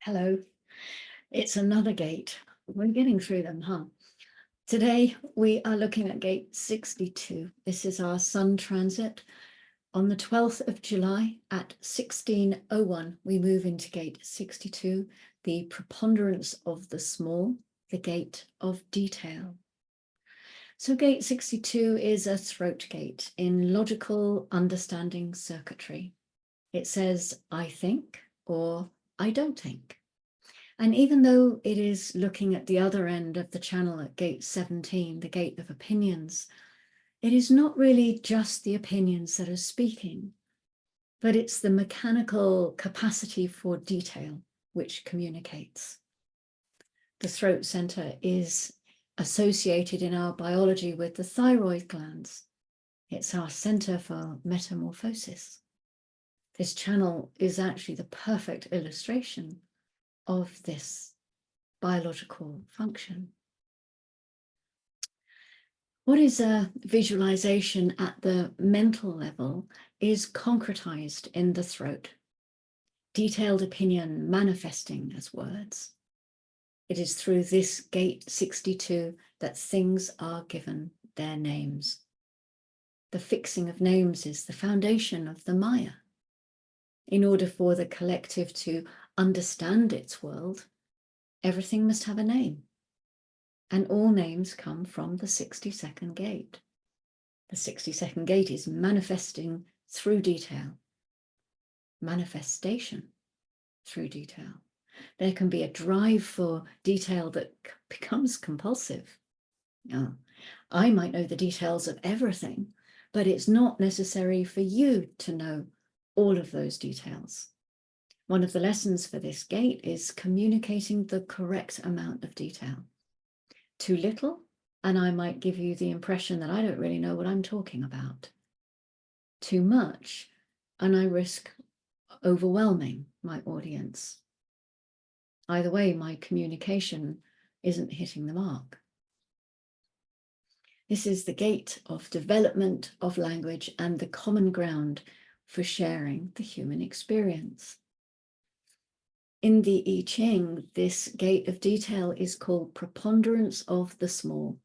Hello, it's another gate. We're getting through them, huh? Today we are looking at gate 62. This is our sun transit. On the 12th of July at 16:01, we move into gate 62, the preponderance of the small, the gate of detail. So gate 62 is a throat gate in logical understanding circuitry. It says, I think, or I don't think. And even though it is looking at the other end of the channel at gate 17, the gate of opinions, it is not really just the opinions that are speaking, but it's the mechanical capacity for detail which communicates. The throat center is associated in our biology with the thyroid glands. It's our center for metamorphosis. This channel is actually the perfect illustration of this biological function. What is a visualization at the mental level is concretized in the throat, detailed opinion manifesting as words. It is through this gate 62 that things are given their names. The fixing of names is the foundation of the Maya. In order for the collective to understand its world, everything must have a name. And all names come from the 62nd gate. The 62nd gate is manifesting through detail, manifestation through detail. There can be a drive for detail that becomes compulsive. I might know the details of everything, but it's not necessary for you to know all of those details. One of the lessons for this gate is communicating the correct amount of detail. Too little, and I might give you the impression that I don't really know what I'm talking about. Too much, and I risk overwhelming my audience. Either way, my communication isn't hitting the mark. This is the gate of development of language and the common ground for sharing the human experience. In the I Ching, this gate of detail is called preponderance of the small.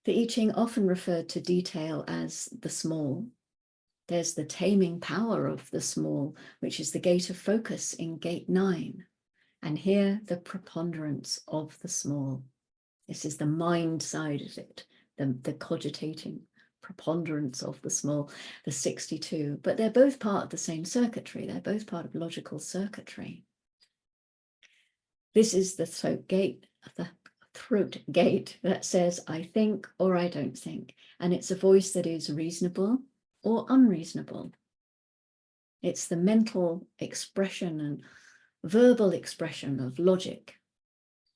The I Ching often referred to detail as the small. There's the taming power of the small, which is the gate of focus in gate 9. And here, the preponderance of the small. This is the mind side of it, the cogitating preponderance of the small, the 62. But they're both part of the same circuitry. They're both part of logical circuitry. This is the throat gate that says, I think or I don't think. And it's a voice that is reasonable or unreasonable. It's the mental expression and verbal expression of logic.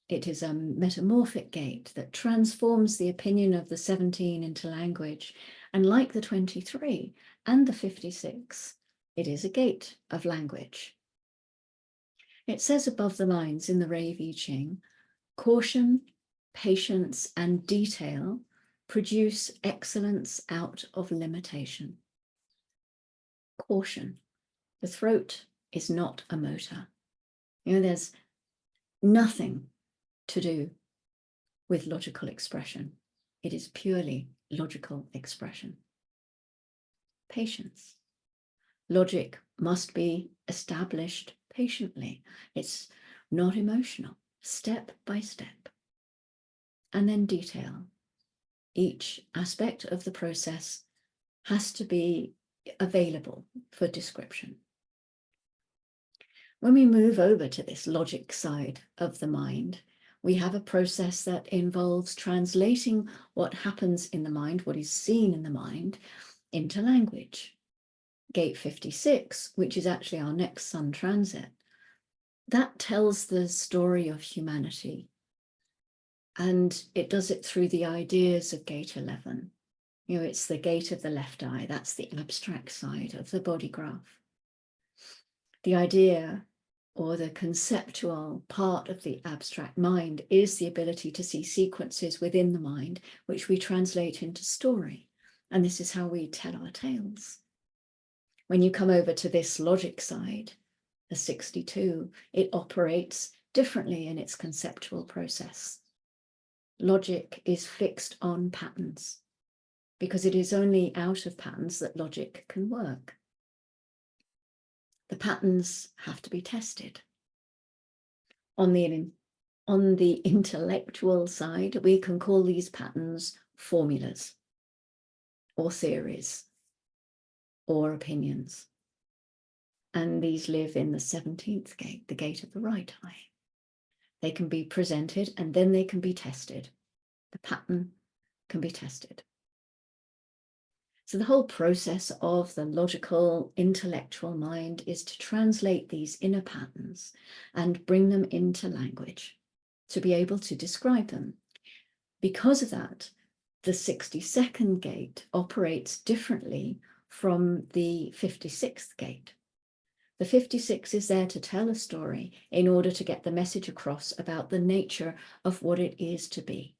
It is a metamorphic gate that transforms the opinion of the 17 into language. And like the 23 and the 56, it is a gate of language. It says above the lines in the Rave I Ching, caution, patience, and detail produce excellence out of limitation. Caution. The throat is not a motor. There's nothing to do with logical expression. It is purely logical expression. Patience. Logic must be established patiently. It's not emotional, step by step. And then detail. Each aspect of the process has to be available for description. When we move over to this logic side of the mind, we have a process that involves translating what happens in the mind, what is seen in the mind, into language. Gate 56, which is actually our next sun transit, that tells the story of humanity. And it does it through the ideas of gate 11. It's the gate of the left eye. That's the abstract side of the body graph. The idea or the conceptual part of the abstract mind is the ability to see sequences within the mind, which we translate into story. And this is how we tell our tales. When you come over to this logic side, the 62, it operates differently in its conceptual process. Logic is fixed on patterns because it is only out of patterns that logic can work. The patterns have to be tested. On the intellectual side, we can call these patterns formulas or theories or opinions. And these live in the 17th gate, the gate of the right eye. They can be presented and then they can be tested. The pattern can be tested. So the whole process of the logical, intellectual mind is to translate these inner patterns and bring them into language to be able to describe them. Because of that, the 62nd gate operates differently from the 56th gate. The 56 is there to tell a story in order to get the message across about the nature of what it is to be.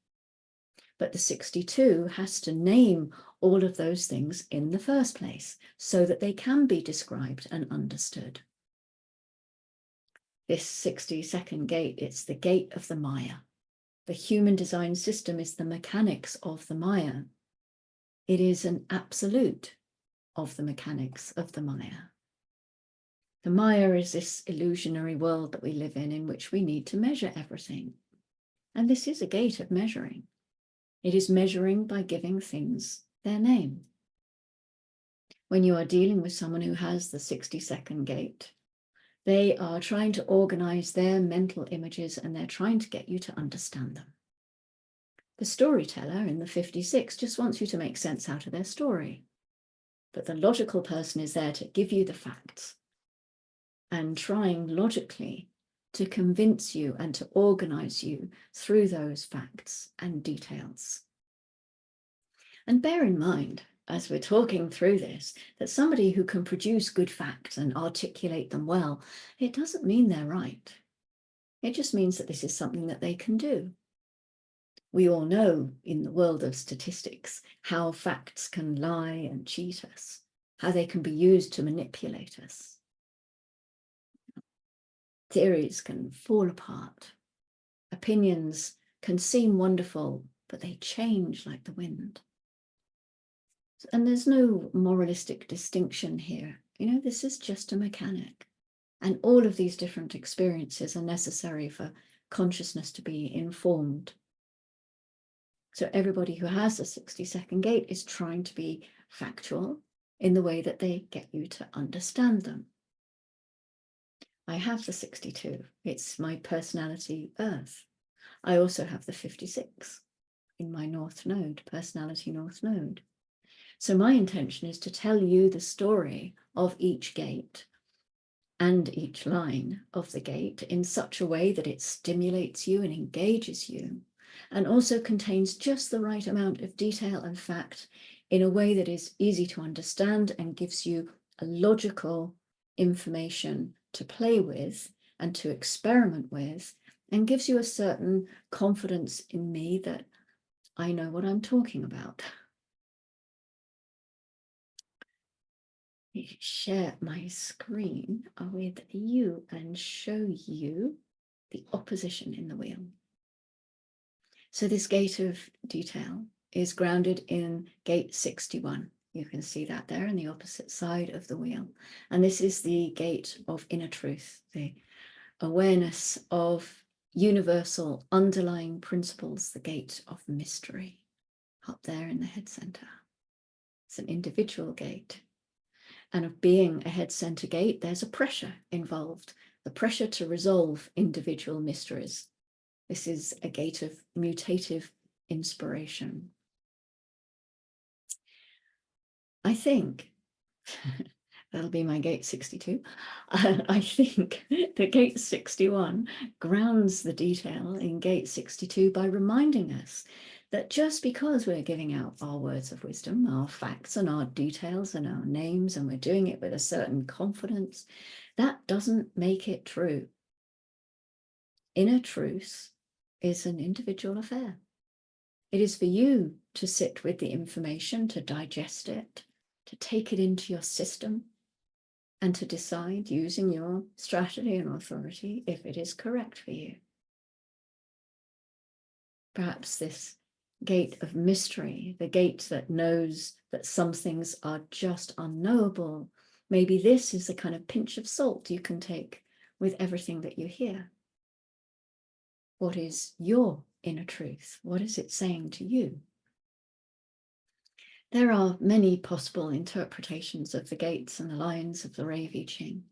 But the 62 has to name all of those things in the first place so that they can be described and understood. This 62nd gate, it's the gate of the Maya. The human design system is the mechanics of the Maya. It is an absolute of the mechanics of the Maya. The Maya is this illusionary world that we live in which we need to measure everything. And this is a gate of measuring. It is measuring by giving things their name. When you are dealing with someone who has the 62nd gate, they are trying to organize their mental images and they're trying to get you to understand them. The storyteller in the 56 just wants you to make sense out of their story. But the logical person is there to give you the facts and trying logically to convince you and to organize you through those facts and details. And bear in mind, as we're talking through this, that somebody who can produce good facts and articulate them well, it doesn't mean they're right. It just means that this is something that they can do. We all know in the world of statistics how facts can lie and cheat us, how they can be used to manipulate us. Theories can fall apart. Opinions can seem wonderful, but they change like the wind. And there's no moralistic distinction here. You know, this is just a mechanic. And all of these different experiences are necessary for consciousness to be informed. So everybody who has a 62nd gate is trying to be factual in the way that they get you to understand them. I have the 62. It's my personality earth. I also have the 56 in my North Node, personality North Node. So my intention is to tell you the story of each gate and each line of the gate in such a way that it stimulates you and engages you, and also contains just the right amount of detail and fact in a way that is easy to understand and gives you a logical information to play with and to experiment with, and gives you a certain confidence in me that I know what I'm talking about. Share my screen with you and show you the opposition in the wheel. So this gate of detail is grounded in gate 61. You can see that there on the opposite side of the wheel. And this is the gate of inner truth, the awareness of universal underlying principles, the gate of mystery, up there in the head center. It's an individual gate. And of being a head center gate, there's a pressure involved, the pressure to resolve individual mysteries. This is a gate of mutative inspiration. I think, that'll be my gate 62, I think that gate 61 grounds the detail in gate 62 by reminding us that just because we're giving out our words of wisdom, our facts and our details and our names, and we're doing it with a certain confidence, that doesn't make it true. Inner truth is an individual affair. It is for you to sit with the information, to digest it, to take it into your system, and to decide using your strategy and authority if it is correct for you. Perhaps this gate of mystery, the gate that knows that some things are just unknowable, maybe this is a kind of pinch of salt you can take with everything that you hear. What is your inner truth? What is it saying to you? There are many possible interpretations of the gates and the lines of the Rave I Ching.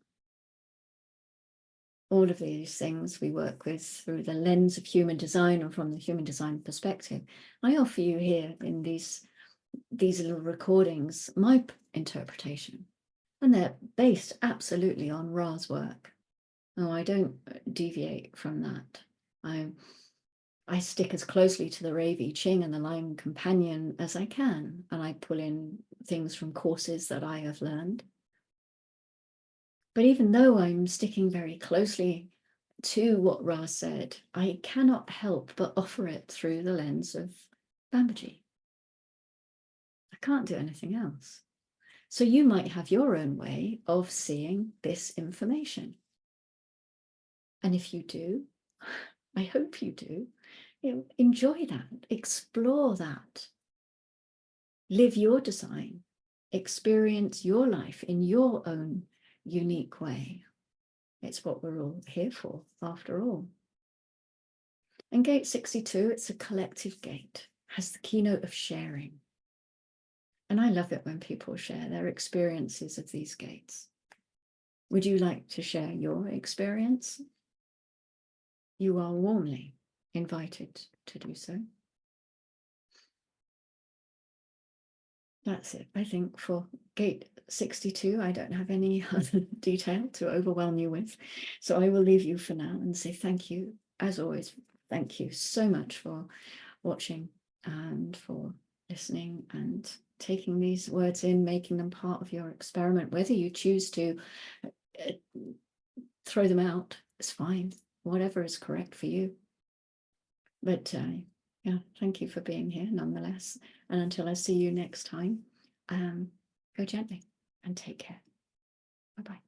All of these things we work with through the lens of human design or from the human design perspective. I offer you here in these little recordings my interpretation, and they're based absolutely on Ra's work. No, I don't deviate from that. I stick as closely to the Rave I Ching and the Line Companion as I can, and I pull in things from courses that I have learned. But even though I'm sticking very closely to what Ra said, I cannot help but offer it through the lens of Babaji. I can't do anything else. So you might have your own way of seeing this information. And if you do, I hope you do, enjoy that, explore that, live your design, experience your life in your own unique way. It's what we're all here for, after all. And gate 62, it's a collective gate, has the keynote of sharing. And I love it when people share their experiences of these gates. Would you like to share your experience? You are warmly invited to do so. That's it, I think, for gate 62. I don't have any other detail to overwhelm you with. So I will leave you for now and say thank you, as always. Thank you so much for watching and for listening and taking these words in, making them part of your experiment. Whether you choose to throw them out, it's fine. Whatever is correct for you. But yeah, thank you for being here nonetheless. And until I see you next time, go gently and take care. Bye-bye.